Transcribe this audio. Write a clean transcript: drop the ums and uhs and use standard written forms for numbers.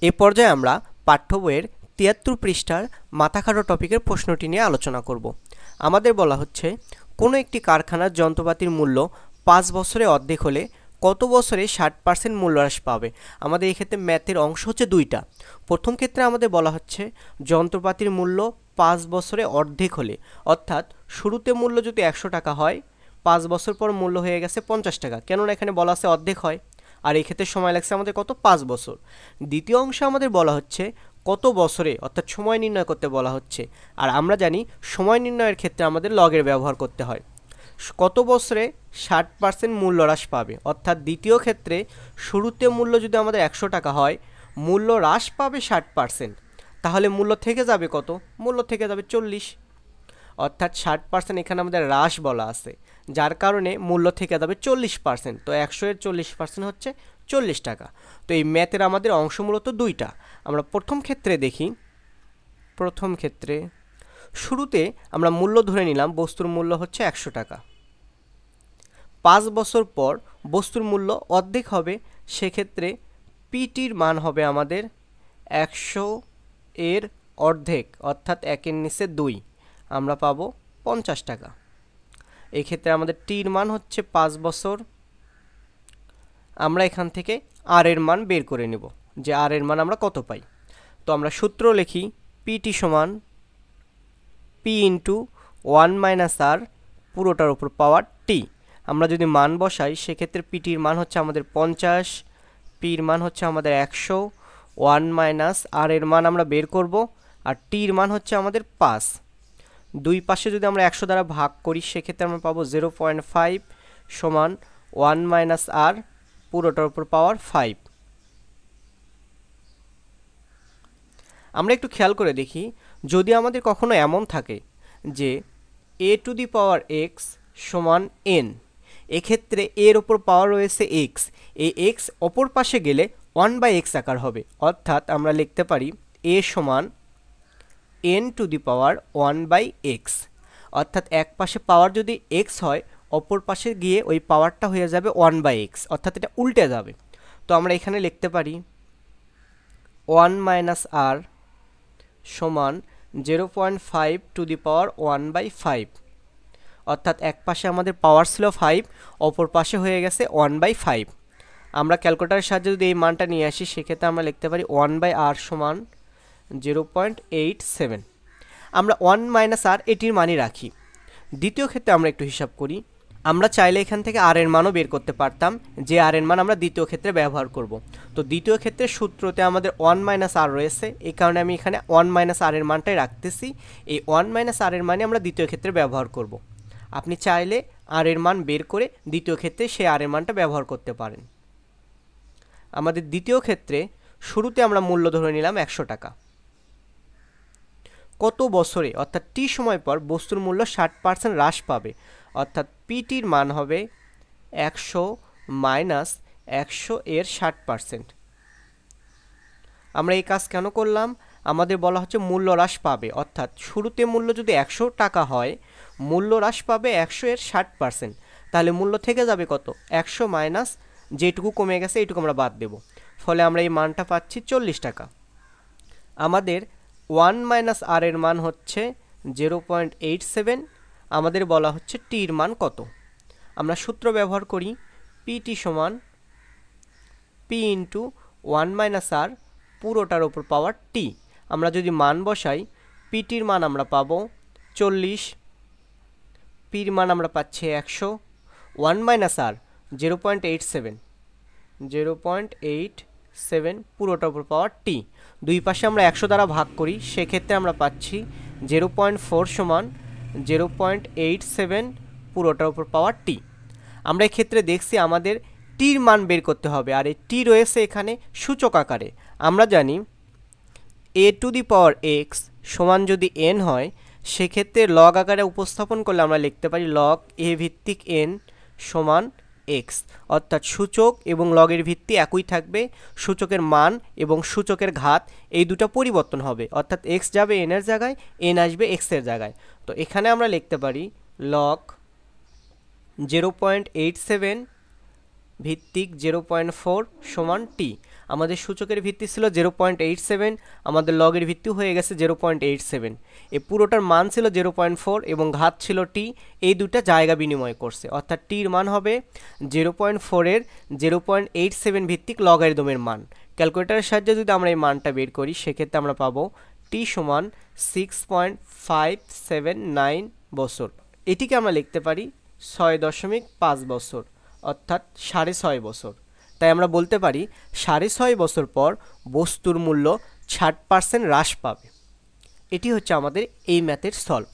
এ পর্যায়ে আমরা পাঠ্য বইয়ের ৭৩ পৃষ্ঠার মাথাখাটো টপিকের প্রশ্নটি নিয়ে আলোচনা করব। আমাদের বলা হচ্ছে কোনো একটি কারখানার যন্ত্রপাতির মূল্য ৫ বছরে অর্ধেক হলে কত বছরে ৬০% মূল্য হ্রাস পাবে। আমাদের এক্ষেত্রে ম্যাথের অংশ হচ্ছে দুইটা। প্রথম ক্ষেত্রে আমাদের বলা হচ্ছে যন্ত্রপাতির মূল্য ৫ বছরে অর্ধেক হলে, অর্থাৎ শুরুতে মূল্য যদি ১০০ টাকা হয়, ৫ বছর পর মূল্য হয়ে গেছে ৫০ টাকা, কেননা এখানে বলা আছে অর্ধেক হয়, আর এই ক্ষেত্রে সময় লাগছে আমাদের কত, ৫ বছর। দ্বিতীয় অংশে আমাদের বলা হচ্ছে কত বছরে, অর্থাৎ সময় নির্ণয় করতে বলা হচ্ছে, আর আমরা জানি সময় নির্ণয়ের ক্ষেত্রে আমাদের লগের ব্যবহার করতে হয়। কত বছরে ৬০% মূল্য হ্রাস পাবে, অর্থাৎ দ্বিতীয় ক্ষেত্রে শুরুতে মূল্য যদি আমাদের ১০০ টাকা হয়, মূল্য হ্রাস পাবে ৬০%, তাহলে মূল্য থেকে যাবে কত, মূল্য থেকে যাবে ৪০, অর্থাৎ ৬০% এখানে আমাদের হ্রাস বলা আছে, যার কারণে মূল্য থেকে যাবে ৪০%। তো ১০০ এর ৪০% হচ্ছে ৪০ টাকা। তো এই ম্যাথের আমাদের অংশ মূলত দুইটা। আমরা প্রথম ক্ষেত্রে দেখি। প্রথম ক্ষেত্রে শুরুতে আমরা মূল্য ধরে নিলাম বস্তুর মূল্য হচ্ছে ১০০ টাকা। ৫ বছর পর বস্তুর মূল্য অর্ধেক হবে, সেক্ষেত্রে পিটির মান হবে আমাদের ১০০ এর অর্ধেক, অর্থাৎ ১-এর নিচে ২, আমরা পাবো ৫০ টাকা। এই ক্ষেত্রে আমাদের টির মান হচ্ছে ৫ বছর। আমরা এখান থেকে আর এর মান বের করে নেব, যে আর এর মান আমরা কত পাই। তো আমরা সূত্র লিখি, পিটি সমান পি ইন্টু 1 মাইনাস আর পুরোটার উপর পাওয়ার টি। আমরা যদি মান বসাই, সেক্ষেত্রে পিটির মান হচ্ছে আমাদের ৫০, পির মান হচ্ছে আমাদের ১০০, 1 মাইনাস আর এর মান আমরা বের করব, আর টির মান হচ্ছে আমাদের ৫। দুই পাশে যদি আমরা ১০০ দ্বারা ভাগ করি, সেক্ষেত্রে আমরা পাবো 0.5 সমান 1 মাইনাস আর পুরোটার উপর পাওয়ার 5। আমরা একটু খেয়াল করে দেখি, যদি আমাদের কখনো এমন থাকে যে a to the power x সমান n, এক্ষেত্রে এর ওপর পাওয়ার রয়েছে x, এই x অপর পাশে গেলে 1/x আকার হবে, অর্থাৎ আমরা লিখতে পারি a সমান n to the power 1/x, অর্থাৎ এক পাশে পাওয়ার যদি x হয়, অপর পাশে গিয়ে ওই পাওয়ারটা হয়ে যাবে 1/x, অর্থাৎ এটা উল্টে যাবে। তো আমরা এখানে লিখতে পারি 1 মাইনাস আর সমান 0.5 টু দি পাওয়ার 1/5, অর্থাৎ এক পাশে আমাদের পাওয়ার ছিল 5, অপর পাশে হয়ে গেছে 1/5। আমরা ক্যালকুলেটরের সাহায্যে যদি এই মানটা নিয়ে আসি, সেক্ষেত্রে আমরা লিখতে পারি 1/r সমান 0.87। আমরা 1 মাইনাস আর এটির মানই রাখি। দ্বিতীয় ক্ষেত্রে আমরা একটু হিসাব করি। আমরা চাইলে এখান থেকে আর এর মানও বের করতে পারতাম, যে আর এর মান আমরা দ্বিতীয় ক্ষেত্রে ব্যবহার করব। তো দ্বিতীয় ক্ষেত্রে সূত্রতে আমাদের 1 মাইনাস আর রয়েছে, এই কারণে আমি এখানে 1 মাইনাস আর এর মানটাই রাখতেছি। এই 1 মাইনাস আর এর মানে আমরা দ্বিতীয় ক্ষেত্রে ব্যবহার করব। আপনি চাইলে আর এর মান বের করে দ্বিতীয় ক্ষেত্রে সেই আর এর মানটা ব্যবহার করতে পারেন। আমাদের দ্বিতীয় ক্ষেত্রে শুরুতে আমরা মূল্য ধরে নিলাম ১০০ টাকা। কত বছরে, অর্থাৎ টি সময় পর বস্তুর মূল্য ৬০% হ্রাস পাবে, অর্থাৎ পিটির মান হবে ১০০ মাইনাস ১০০ এর ৬০%। আমরা এই কাজ কেন করলাম? আমাদের বলা হচ্ছে মূল্য হ্রাস পাবে, অর্থাৎ শুরুতে মূল্য যদি ১০০ টাকা হয়, মূল্য হ্রাস পাবে ১০০ এর ৬০%, তাহলে মূল্য থেকে যাবে কত, ১০০ মাইনাস যেটুকু কমে গেছে এইটুকু আমরা বাদ দেব, ফলে আমরা এই মানটা পাচ্ছি ৪০ টাকা। আমাদের 1 মাইনাস আর এর মান হচ্ছে 0.87, আমাদের বলা হচ্ছে টির মান কত। আমরা সূত্র ব্যবহার করি, পিটি সমান পি ইন্টু 1 মাইনাস আর পুরোটার ওপর পাওয়ার টি। আমরা যদি মান বসাই, পিটির মান আমরা পাবো ৪০, পির মান আমরা পাচ্ছি ১০০, 1 মাইনাস আর 0.87 পুরোটার উপর পাওয়ার টি। দুই পাশে আমরা ১০০ দ্বারা ভাগ করি, সেক্ষেত্রে আমরা পাচ্ছি 0.4 সমান 0.87 পুরোটার উপর পাওয়ার টি। আমরা এক্ষেত্রে দেখছি আমাদের টির মান বের করতে হবে, আর এই টি রয়েছে এখানে সূচক আকারে। আমরা জানি এ টু দি পাওয়ার এক্স সমান যদি এন হয়, সেক্ষেত্রে লগ আকারে উপস্থাপন করলে আমরা লিখতে পারি লগ এ ভিত্তিক এন সমান এক্স, অর্থাৎ সূচক এবং লগের ভিত্তি একই থাকবে, সূচকের মান এবং সূচকের ঘাত এই দুটো পরিবর্তন হবে, অর্থাৎ এক্স যাবে এন এর জায়গায়, এন আসবে এক্স এর জায়গায়। তো এখানে আমরা লিখতে পারি লগ 0.87 ভিত্তিক 0.4 সমান টি। আমাদের সূচকের ভিত্তি ছিল 0.87, আমাদের লগের ভিত্তি হয়ে গেছে 0.87। এই পুরোটার মান ছিল 0.4 এবং ঘাত ছিল টি, এই দুটা জায়গা বিনিময় করছে, অর্থাৎ টির মান হবে 0.4 এর 0.87 ভিত্তিক লগারিদমের মান। ক্যালকুলেটরের সাহায্যে যদি আমরা এই মানটা বের করি সেক্ষেত্রে আমরা পাবো টি সমান 6.579 বছর। এটিকে আমরা লিখতে পারি 6.5 বছর, অর্থাৎ 6.5 বছর। তাই আমরা বলতে পারি 6.5 বছর পর বস্তুর মূল্য 60% হ্রাস পাবে। এটি হচ্ছে আমাদের এই ম্যাথের সলভ।